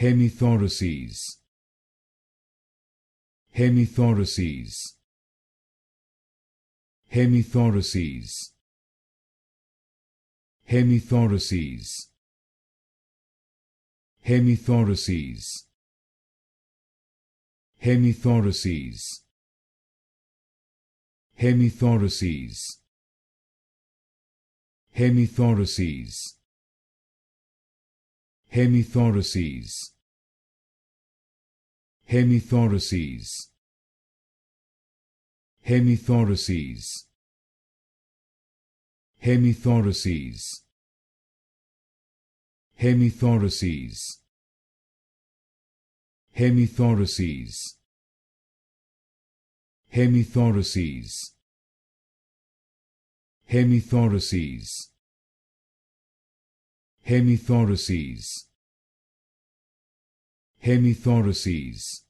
Hemithoraces. Hemithoraces. Hemithoraces. Hemithoraces. Hemithoraces. Hemithoraces. Hemithoraces. Hemithoraces. Hemithoraces. Hemithoraces. Hemithoraces. Hemithoraces. Hemithoraces. Hemithoraces. Hemithoraces. Hemithoraces. Hemithoraces. Hemithoraces.